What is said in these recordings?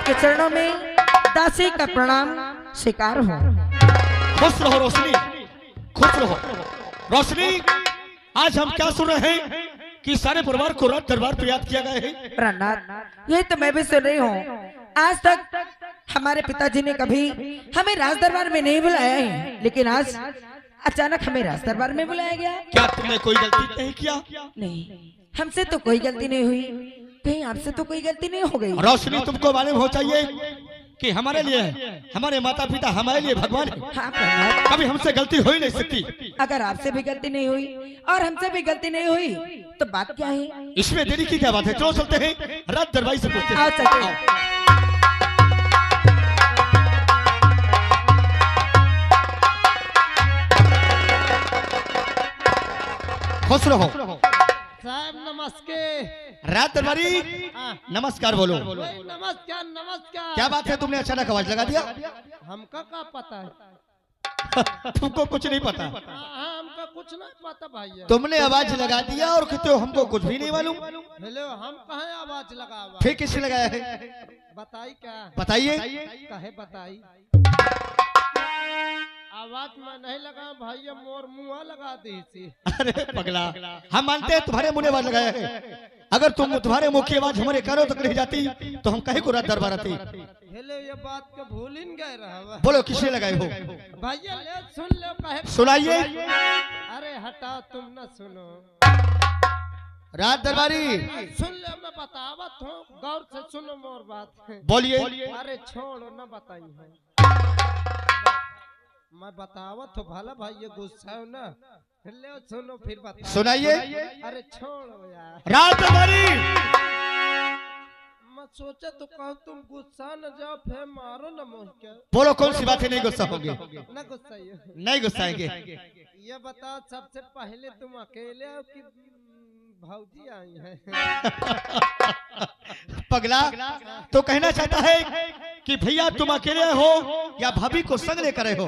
आपके चरणों में दासी का प्रणाम स्वीकार हो। खुश रहो रोशनी, खुश रहो रोशनी। आज हम क्या सुन रहे हैं कि सारे परिवार को राज दरबार पर याद किया गया है। प्राणनाथ, ये तो मैं भी सुन रही हूँ। आज तक हमारे पिताजी ने कभी हमें राज दरबार में नहीं बुलाया है, लेकिन आज अचानक हमें राज दरबार में बुलाया गया। क्या तुमने कोई गलती नहीं किया? नहीं, हमसे तो कोई गलती नहीं हुई। कहीं आपसे तो कोई गलती नहीं हो गई? रोशनी, तुमको मालूम हो चाहिए कि हमारे लिए, हमारे माता पिता हमारे लिए भगवान है। हाँ, कभी हमसे गलती हो ही नहीं सकती। अगर आपसे भी गलती नहीं हुई और हमसे भी गलती नहीं हुई तो बात क्या है? इसमें देरी की क्या बात है? चलो चलते हैं, राज दरबार से पूछते हैं। आओ चलते हैं। खुश रहो साहब। नमस्कार। राज दरबारी नमस्कार बोलो। नमस्कार नमस्कार। क्या बात है, तुमने अचानक आवाज लगा दिया? हमका क्या पता है? तुमको कुछ नहीं पता? हमका कुछ नहीं पता भाई। तुमने आवाज लगा दिया और कहते हो हमको कुछ भी नहीं मालूम। हेलो, हम कहाँ आवाज लगा? फिर किसने लगाया है? बताई क्या? बताइए। कहे बताई? आवाज में नहीं लगा भाई, मोर मुँह लगा दी थी। अरे पगला, हम मानते हैं तुम्हारे मुंह ने आवाज लगाया है। अगर तुम्हारे मुंह की आवाज हमारे कानों तक नहीं जाती तो हम कहीं को राज दरबार आते। हेलो, ये बात को भूल ही गए रहा। बोलो किसने लगाए हो? भैया ले सुन लो। कहे सुनाइए। अरे हटाओ, तुम न सुनो। राज दरबारी सुन लो, मैं बतावत हूँ, गौर से सुनो मोर बात। बोलिए। अरे छोड़ो न बताई है, मैं बतावत हो भला भाई, ये गुस्सा हो ना। ले सुनो फिर बता। सुनाइए। अरे छोड़ो यार। राज दरबारी मैं सोचा तो कहूँ तुम गुस्सा न जाओ, फिर मारो न मोह के। बोलो कौन सी बात है, नहीं गुस्सा होंगे? न गुस्साइए। नहीं गुस्साएंगे। ये बताओ, सबसे पहले तुम अकेले हो कि भौजी आई है? पगला, तो कहना चाहता है कि भैया तुम अकेले हो या भाभी को संग लेकर रहे हो?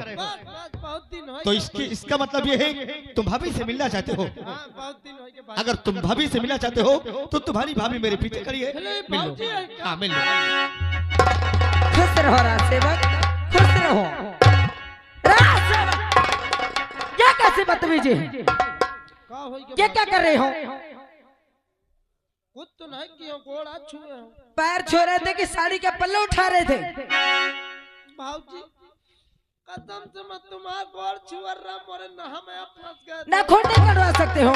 बहुत दिन हो। तो इसका मतलब ये है तुम भाभी से मिलना चाहते हो। बहुत दिन हो। अगर तुम भाभी से मिलना चाहते हो तो तुम्हारी भाभी मेरे पीछे खड़ी है, मिल लो। हाँ, मिल लो। खुश रहो राज सेवक, खुश रहो। राज सेवक, क्या कैसे बदतमीजी है? ये क्या कर रहे हो? कुछ तो नहीं किया, गोड़ा छुए हो। पैर छू रहे थे कि साड़ी का पल्ला उठा रहे थे? भाऊजी, कसम से मैं तुम्हारा गोड़ छुआ रहा, मोरे नहा में फंस गया। ना खोटे कटवा सकते हो?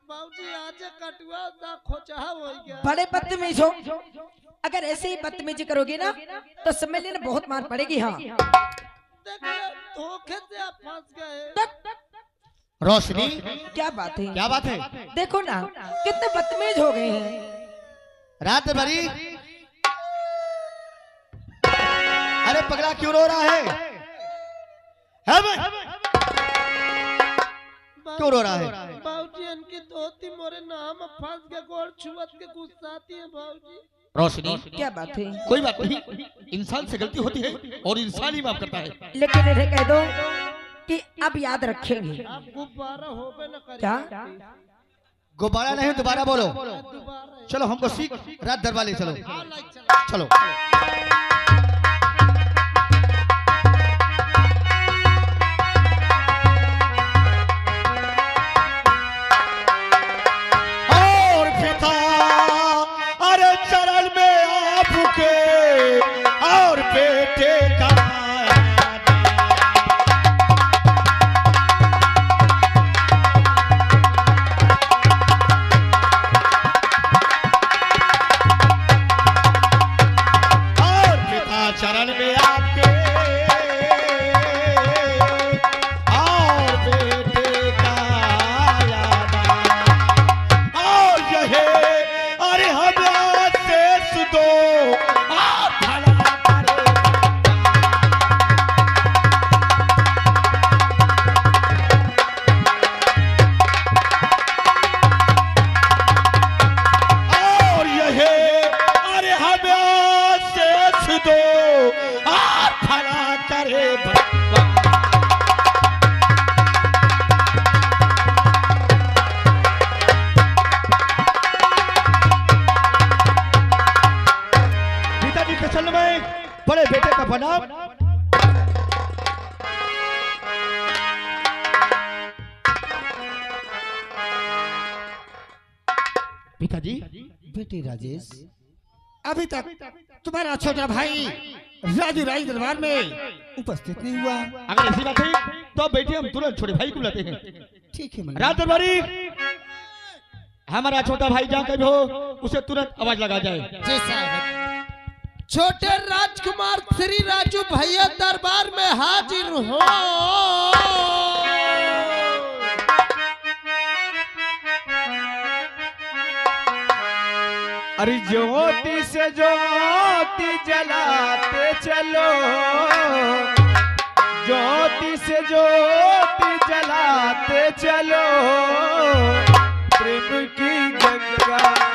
भाऊजी आज कटवा दा खोचा हो गया। बड़े बदतमीज हो। अगर ऐसे ही बदतमीजी करोगे ना तो समझ लेना बहुत मार पड़ेगी। हाँ, देखो धोखे से आप फंस गए। रोशनी, क्या बात है? क्या बात है? देखो ना कितने बदतमीज हो गए हैं। रात भरी, अरे पगला क्यों रो रहा है? क्यों रो रहा है? भाऊजी इनकी धोती मोरे नाम में फंस गए, गोड़ छुअत के गुस्साती है भाऊजी। रोशनी, क्या बात है? कोई बात नहीं, इंसान से गलती होती है और इंसान ही माफ करता है। लेकिन इन्हें कह दो कि अब याद रखेंगे। आप गुब्बारा होबे न करे। क्या? गुब्बारा नहीं, दोबारा बोलो। दोबारा चलो हमको सीख रात दरबार ले चलो। चलो। और पिता अरे चरण में आपके और बेटे का चरण में आपके और बेटे का याद और यह अरे हम शेष दो और यह अरे हम शेष दो चरण में बड़े बेटे का प्रणाम। पिताजी, बेटे राजेश, अभी तक तुम्हारा छोटा भाई राजू राज दरबार में उपस्थित नहीं हुआ। अगर ऐसी बात है तो बेटे हम तुरंत छोटे भाई को बुलाते हैं। ठीक है राज दरबारी, हमारा छोटा भाई जहाँ कभी हो उसे तुरंत आवाज लगा जाए। जी साहब। छोटे राजकुमार श्री राजू भैया दरबार में हाजिर हो। अरे ज्योति से ज्योति जलाते चलो, ज्योति से ज्योति जलाते चलो, प्रेम की गंगा बहाते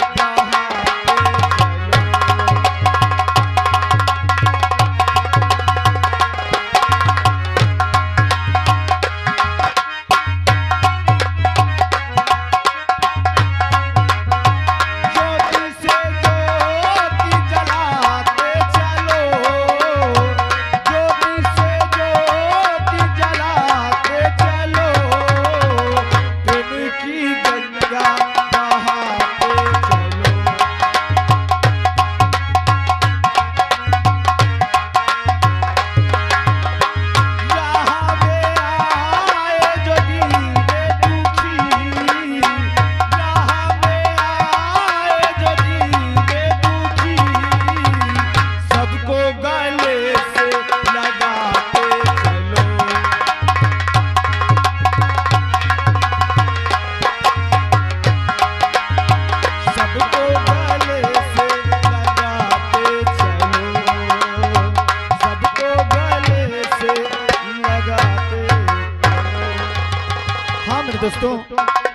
दोस्तों,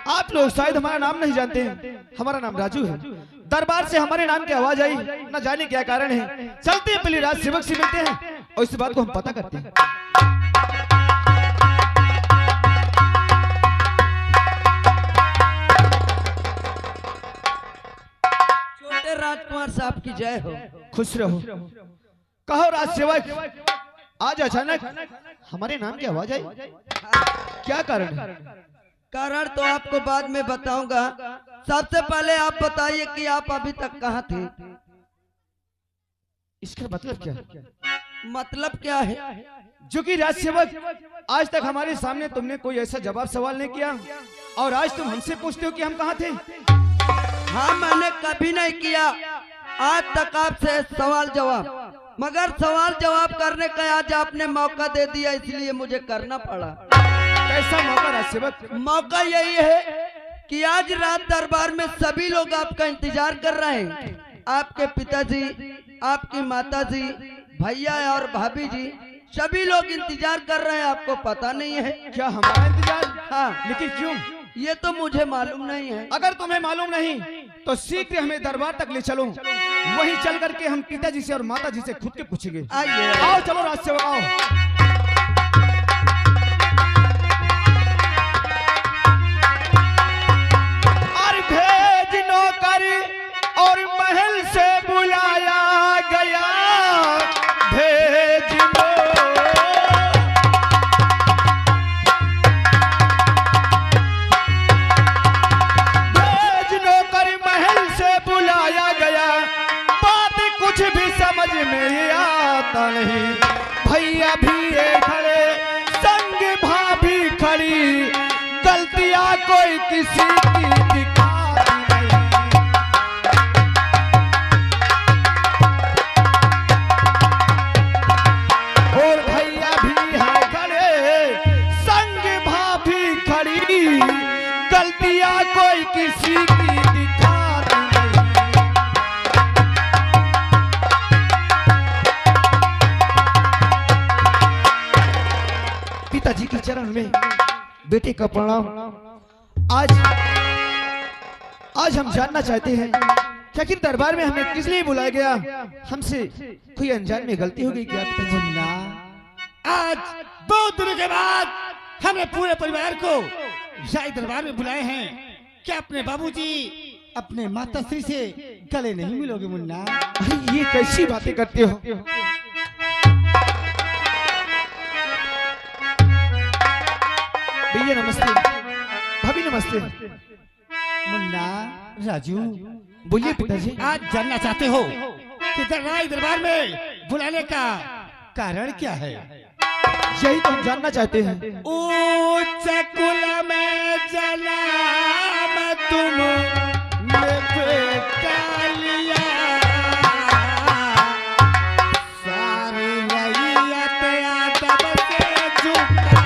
आप लोग शायद हमारा नाम नहीं जानते हैं। हमारा नाम राजू है। दरबार से हमारे नाम की आवाज आई, न जाने क्या कारण है। चलते हैं, पहले राज सेवक से मिलते हैं और इस बात को हम पता करते हैं। छोटे राजकुमार साहब की जय हो। खुश रहो। कहो राज सेवक, आज अचानक हमारे नाम की आवाज आई, क्या कारण है? कारण तो आपको बाद में बताऊंगा। सबसे पहले आप बताइए कि आप अभी तक कहाँ थे? इसका मतलब क्या है? मतलब क्या है? जो कि राज सेवक, आज तक हमारे सामने तुमने कोई ऐसा जवाब सवाल नहीं किया और आज तुम हमसे पूछते हो कि हम कहाँ थे। हाँ, मैंने कभी नहीं किया आज तक आपसे सवाल जवाब, मगर सवाल जवाब करने का आज आपने मौका दे दिया, इसलिए मुझे करना पड़ा। कैसा मौका राज सेवक? मौका यही है कि आज रात दरबार में सभी लोग आपका इंतजार कर रहे हैं। आपके पिताजी, आपकी माताजी, भैया और भाभी जी, सभी लोग इंतजार कर रहे हैं। आपको पता नहीं है क्या हमारा इंतजार? हाँ, लेकिन क्यों? ये तो मुझे मालूम नहीं है। अगर तुम्हें मालूम नहीं तो शीघ्र हमें दरबार तक ले चलो, वहीं चल करके हम पिताजी से और माताजी से खुद के पूछेंगे। आइए, आओ, चलो राज सेवक, आओ। और महल से बुलाया गया, भेज लो। भेज लो कर महल से बुलाया गया, बात कुछ भी समझ में आता नहीं। भैया भी खड़े, संग भाभी खड़ी, गलतियां कोई किसी की कोई किसी की दिखाती नहीं। पिताजी के चरण में बेटे का प्रणाम। आज हम जानना चाहते हैं कि आखिर दरबार में हमें किस लिए बुलाया गया? हमसे कोई अनजान में गलती हो गई क्या पिताजी? आज बहुत दिनों के बाद हमने पूरे परिवार को शाही दरबार में बुलाए हैं। क्या अपने बाबूजी अपने माताश्री से गले नहीं मिलोगे मुन्ना? अरे ये कैसी बातें करते हो? भैया नमस्ते, भाभी नमस्ते। मुन्ना, राजू, बोलिए पिताजी। आज जानना चाहते हो कि राय दरबार में बुलाने का कारण क्या है? यही तो हम जानना चाहते हैं। उच्च कुल में जन्म तुम कालिया, सारी रैयत आदम से झुका।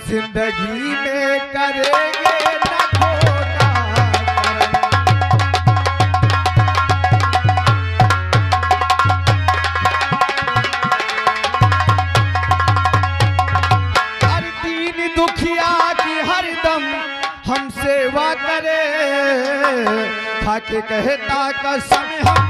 जिंदगी में करेंगे न खोटा हर दीन दुखिया की हरदम हम सेवा करे, खाके कहता कसम हम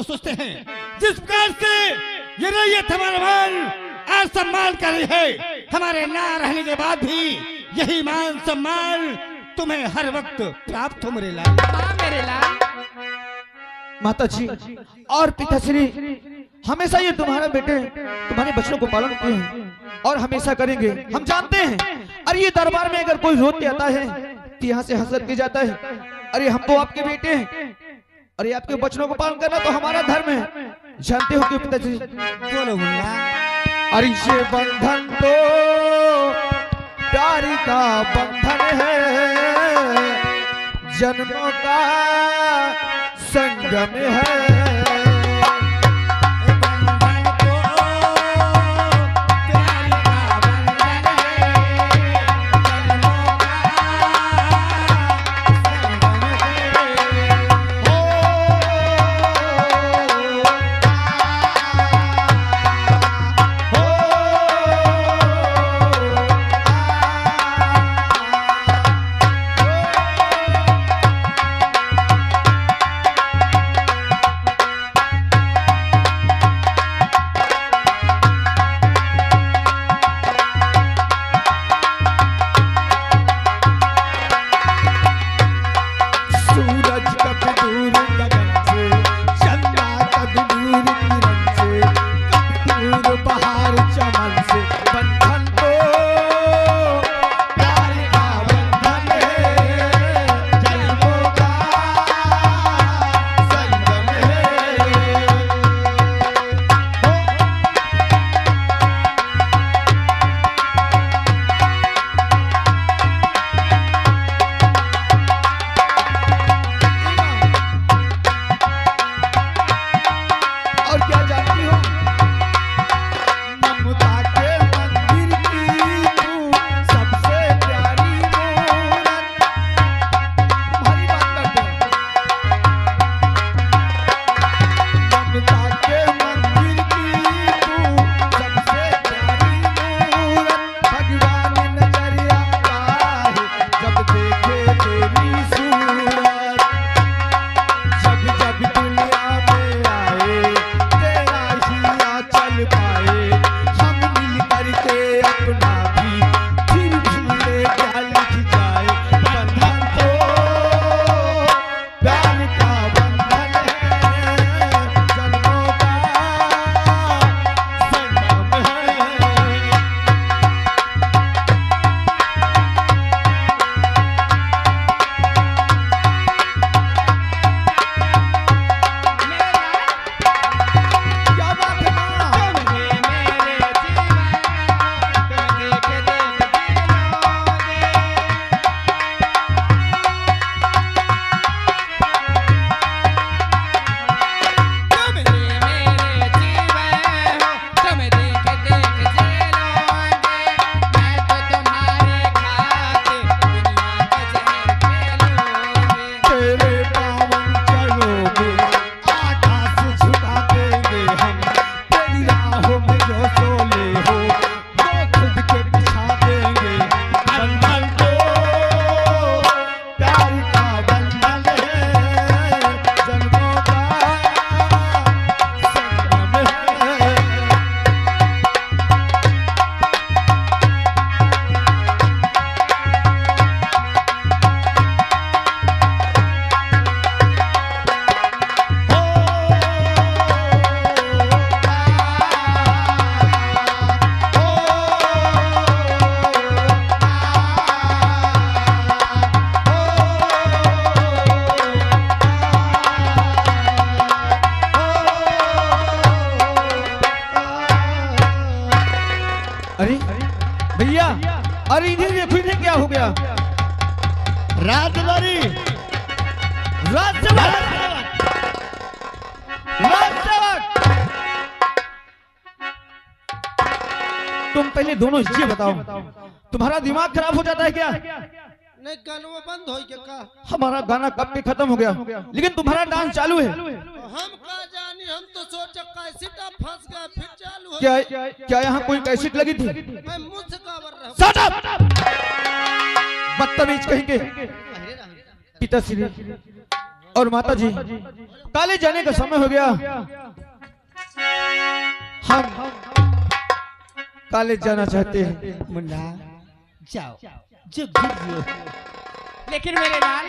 सोचते हैं जिस प्रकार से ये रैयत हमारा मान और सम्मान कर रही है, हमारे ना रहने के बाद भी यही मान सम्मान तुम्हें हर वक्त प्राप्त हो मेरे लाल। मेरे लाल माता जी और पिताश्री हमेशा ये तुम्हारे बेटे तुम्हारे बच्चों को पालन किए हैं और हमेशा करेंगे। हम जानते हैं। अरे ये दरबार में अगर कोई रोते आता है तो यहाँ से हंसर के जाता है। अरे हम तो आपके बेटे हैं, अरे आपके बच्चों को पालन करना तो हमारा धर्म है। जानते हो क्यों पिताजी? बोलो मुन्ना। अरे ये बंधन तो प्यार का बंधन है, जन्मों का संगम है। अरे इन्हें देखो, इन्हें क्या हो गया? राजदरबारी राजसेवक, तुम पहले दोनों ये बताओ, तुम्हारा दिमाग खराब हो जाता है क्या? नहीं गाना बंद हो गया का? हमारा गाना कब के खत्म हो गया, लेकिन तुम्हारा डांस चालू है। हम का जानी, हम तो सोचा कैसेट फंस गया फिर चालू हो क्या यहाँ कोई कैसेट लगी थी? मैं मुंह से काबर रहा Shut up! बदतमीज कहेंगे। पिताश्री और माता जी, काले जाने का समय हो गया। हम काले जाना चाहते हैं। मुन्ना जाओ, जो गिर जो। लेकिन मेरे लाल,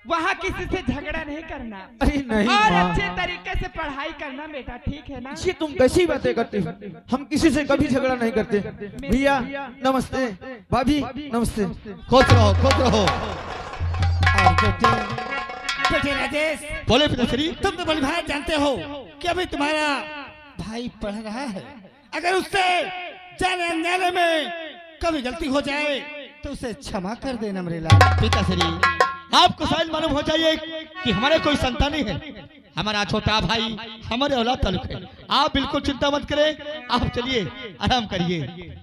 वहाँ किसी से झगड़ा नहीं करना अरे नहीं और माँ, अच्छे तरीके से पढ़ाई करना बेटा, ठीक है ना? ये तुम कैसी बातें करते हो? हम किसी से कभी झगड़ा नहीं करते। भैया नमस्ते, भाभी नमस्ते। खुश रहो, खुश रहो। और बेटे राजेश, बोले पिताश्री, तुम तो बड़ी भाई जानते हो कि अभी तुम्हारा भाई पढ़ रहा है। अगर उससे जाने अनजाने में कभी गलती हो जाए तो उसे क्षमा कर देना मेरे लाल। पिताश्री, आपको शायद मालूम हो जाइए कि हमारे कोई संतान नहीं है, हमारा छोटा भाई हमारे औलाद ताल्लुक है। आप बिल्कुल चिंता मत करें, आप चलिए आराम करिए।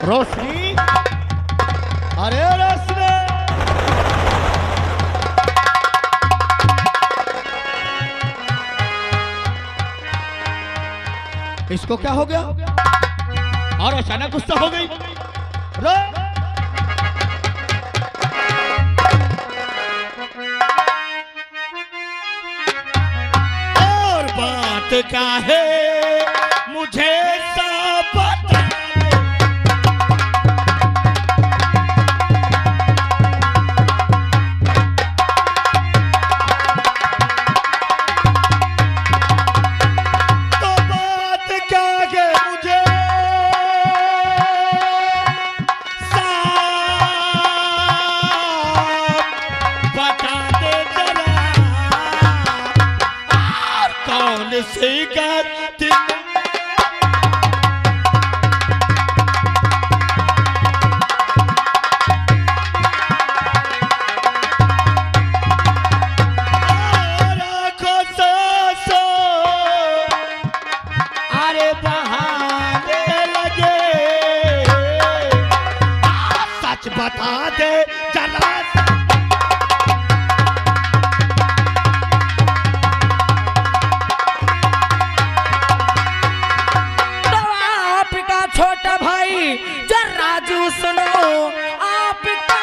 रोशनी, अरे रोशनी, इसको क्या हो गया? और अचानक गुस्सा हो गई। और बात क्या है मुझे सब पता। बता दे जरा, आपका छोटा भाई जरा राजू सुनो, आपका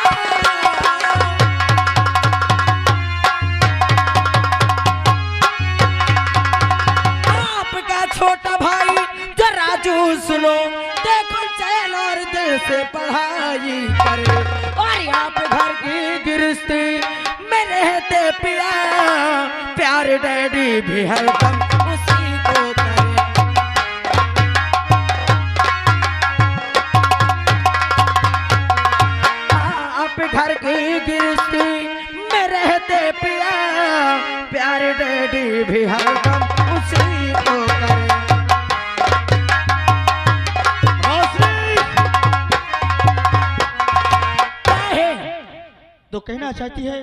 छोटा भाई जरा राजू सुनो, देखो चैन और दिल से पढ़ाई करे और आप घर की गृहस्थी में रहते पिया, प्यार डैडी भी हरदम उसी को करे। आप घर की गृहस्थी में रहते पिया, प्यार डैडी भी हरदम उसी को करे। तो कहना चाहती है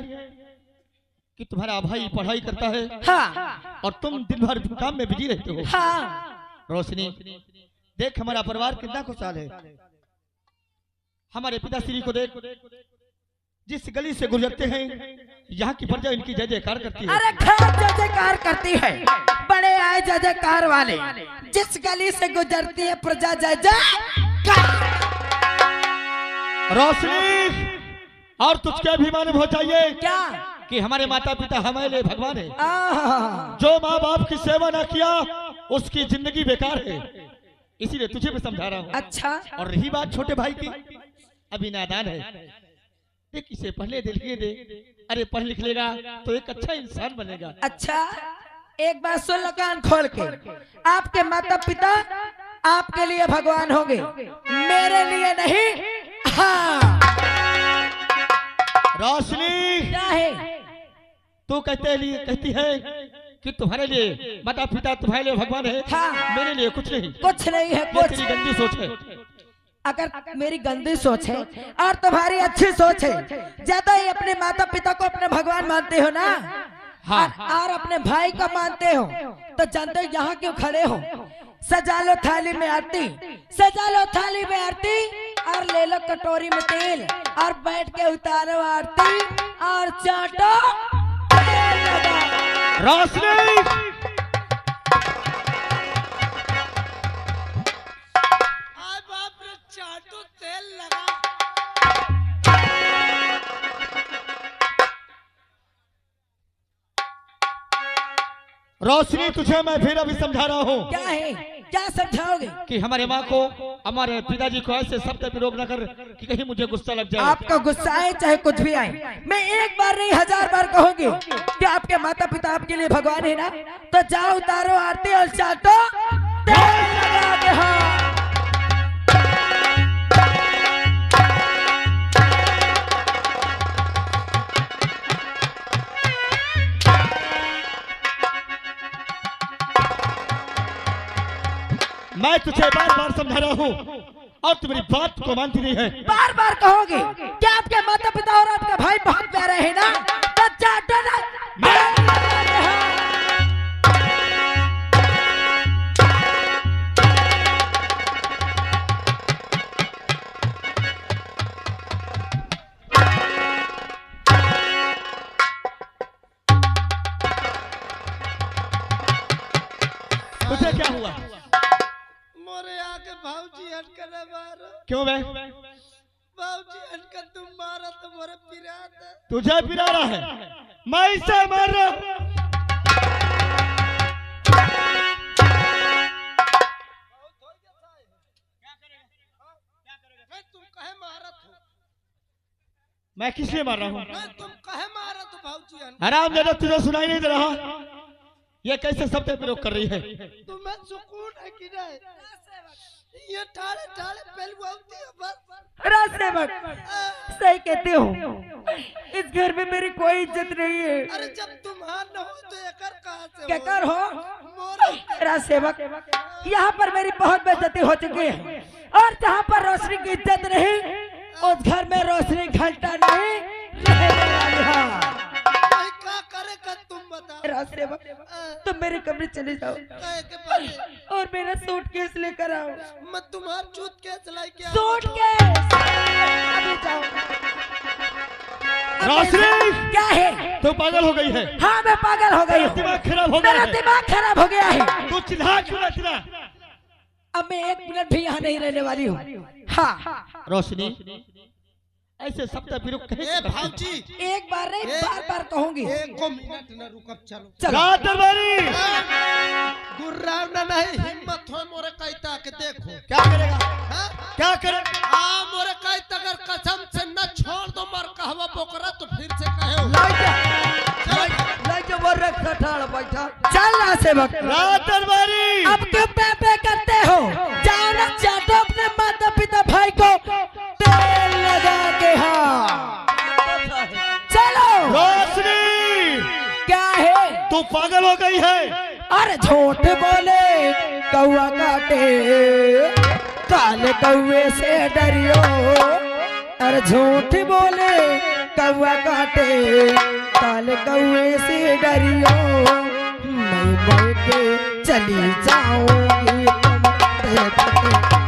कि तुम्हारा भाई पढ़ाई करता है, हाँ, और तुम दिन भर काम में बिजी रहते हो। हाँ। रोशनी, देख हमारा परिवार कितना खुशहाल है। हमारे पिताश्री को देख, जिस गली से गुजरते हैं यहाँ की प्रजा इनकी जय जयकार करती है। अरे खूब जय जयकार करती है, बड़े आए जय जयकार वाले, जिस गली से गुजरती है प्रजा जय जयकार। रोशनी, और तुझके भी मालूम हो चाहिए क्या कि हमारे माता पिता हमारे लिए भगवान है। आह, जो माँ बाप की सेवा ना किया उसकी जिंदगी बेकार है, इसीलिए तुझे भी समझा रहा हूँ। अच्छा, और रही बात छोटे भाई की, अभी नादान है, देख इसे पढ़ने दे, लिखने दे। अरे पढ़ लिख लेगा तो एक अच्छा इंसान बनेगा। अच्छा एक बात सुन लो कान खोल के, आपके माता पिता आपके लिए भगवान होंगे, मेरे लिए नहीं। हाँ रोशनी क्या है? तू कहती है कि तुम्हारे लिए माता पिता तुम्हारे लिए भगवान है। हाँ। मेरे लिए कुछ नहीं। कुछ नहीं है ये कुछ। तेरी गंदी सोच है। अगर मेरी गंदी सोच है और तुम्हारी अच्छी सोच है, ज्यादा ही अपने माता पिता को अपने भगवान मानते हो ना। हाँ। और अपने भाई को मानते हो तो जानते हो यहाँ क्यों खड़े हो? सजा लो थाली में आरती, सजा लो थाली में आरती और ले लो कटोरी में तेल और बैठ के उतारो आरती और चाटो तेल लगा। रोशनी आय बाप रे, चाटू तेल लगा। रोशनी तुझे मैं फिर अभी समझा रहा हूँ क्या है? क्या समझाओगे? कि हमारे माँ को हमारे पिताजी को ऐसे शब्द पे रोक न कर कि कहीं मुझे गुस्सा लग जाए। आपका गुस्सा आए चाहे कुछ भी आए, मैं एक बार नहीं 1000 बार कहूंगी कि आपके माता पिता आपके लिए भगवान है ना, तो जाओ उतारो आरती और चाटो तेल लगा के। हाँ मैं तुझे बार बार समझा रहा हूँ और तू मेरी बात को मानती नहीं है। बार बार कहोगे क्या आपके माता पिता और आपका भाई बहुत प्यारे हैं ना, तो चाटो ना तेल लगा के। हाँ। तुझे क्या हुआ? मोरे आके भाऊजी हटकर मारो। क्यों बे? भाऊजी हटकर तुम मारो तो मोरे पिरात है। तुझे पिरा रहा है, मैं इसे मार रहा हूँ। तुम कहे मारत हो? मैं किस लिए मार रहा हूँ? तुम कहे मारत हो भाऊजी हन? आराम ज्यादा तुझे सुनाई नहीं दे रहा? ये कैसे शब्द प्रयोग कर रही है? तुम्हें सुकून है कि नहीं? ये ठाड़े ठाड़े पहलवाती है बस। राजसेवक सही कहते हो, इस घर में मेरी कोई इज्जत नहीं है। अरे जब तुम्हार न हो तो एकर कहाँ से क्या कर हो? मोरे राजसेवक यहाँ पर मेरी बहुत बेइज्जती हो चुकी है और जहाँ पर रोशनी की इज्जत नहीं, उस घर में रोशनी घंटा नहीं रहने वाली। हाँ। भाई क्या करेगा तुम बताओ। राजसेवक तुम मेरे कमरे चले जाओ कहे के पाले और मेरा सूटकेस लेकर आओ। मैं तुम्हार चूत के लाई के सूटकेस अभी जाओ। रोशनी क्या है? तू पागल हो गई है। हाँ मैं पागल हो गई हूँ, दिमाग खराब हो गया मेरा है। दिमाग खराब हो गया है। तू चिल्ला क्यों रहा चिल्ला? अब मैं 1 मिनट भी यहाँ नहीं रहने वाली हूँ। हाँ रोशनी ऐसे शब्द प्रयोग कहे ए भाऊजी एक बार नहीं बार बार कहूंगी। एक को मिनट न रुकब चलो। चलो रात दरबारी गुर्राव ना नहीं हिम्मत हो मोरे कहता के देखो क्या करेगा? हाँ? क्या करे? आ मोरे कहता अगर कसम से न छोड़ दो मर कहवा बोकरा तो फिर से कहे लाइट वो रखा ठाड़ बैठा। चल राजसेवक, रात दरबारी अब क्यों पे करते हो? जाओ ना चाटो अपने माता पिता भाई को तेल लगा के। हाँ चलो। रोशनी क्या है? तू पागल हो गई है। अरे झूठ बोले कौआ काटे, काले कौए से डरियो। अरे झूठ बोले कौआ काटे, काले कौए से डरियो। मैं बढ़ के चली जाऊंगी तुम देखते